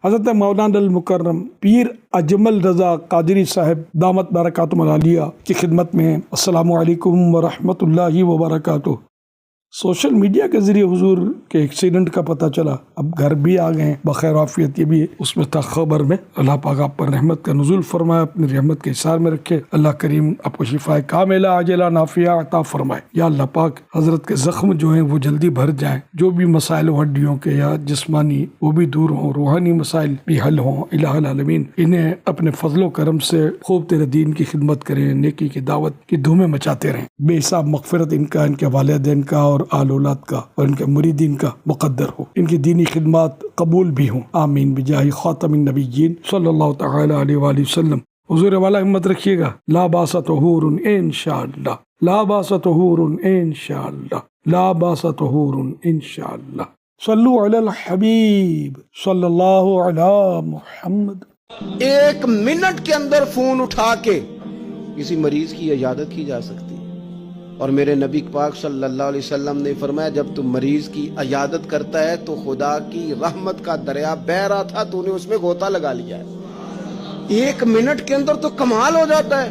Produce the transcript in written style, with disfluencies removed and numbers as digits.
حضرت مولانا المکرم پیر اجمل رضا قادری صاحب دامت برکاتہم العالیہ کی خدمت میں السلام علیکم ورحمۃ اللہ وبرکاتہ۔ سوشل میڈیا کے ذریعے حضور کے ایکسیڈنٹ کا پتہ چلا، اب گھر بھی آ گئے بخیر عافیت۔ یہ بھی اس میں تھا خبر میں۔ اللہ پاک آپ پر رحمت کا نزول فرمائے، اپنی رحمت کے حصار میں رکھے۔ اللہ کریم آپ کو شفا کاملہ عاجلہ نافعہ عطا فرمائے۔ یا اللہ پاک حضرت کے زخم جو ہیں وہ جلدی بھر جائیں، جو بھی مسائل ہڈیوں کے یا جسمانی وہ بھی دور ہوں، روحانی مسائل بھی حل ہوں۔ الہ العالمین انہیں اپنے فضل و کرم سے خوب تیرے دین کی خدمت کریں، نیکی کی دعوت کی دھومیں مچاتے رہیں۔ بے حساب مغفرت ان کا، ان کے والدین کا اور آل اولاد کا اور ان کے مریدین کا مقدر ہو، ان کی دینی خدمات قبول بھی ہوں، آمین بجاہ خاتم النبیین صلی اللہ تعالی علیہ وآلہ وسلم۔ حضور والا ہمت رکھیے گا۔ لا باس طہور انشاءاللہ، لا باس طہور انشاءاللہ، لا باس طہور انشاءاللہ۔ صلو علی الحبیب صلی اللہ علی محمد۔ 1 منٹ کے اندر فون اٹھا کے کسی مریض کی عیادت کی جا سکتی ہے، اور میرے نبی پاک صلی اللہ علیہ وسلم نے فرمایا جب تو مریض کی عیادت کرتا ہے تو خدا کی رحمت کا دریا بہہ رہا تھا، تو نے اس میں غوطہ لگا لیا ہے۔ 1 منٹ کے اندر تو کمال ہو جاتا ہے۔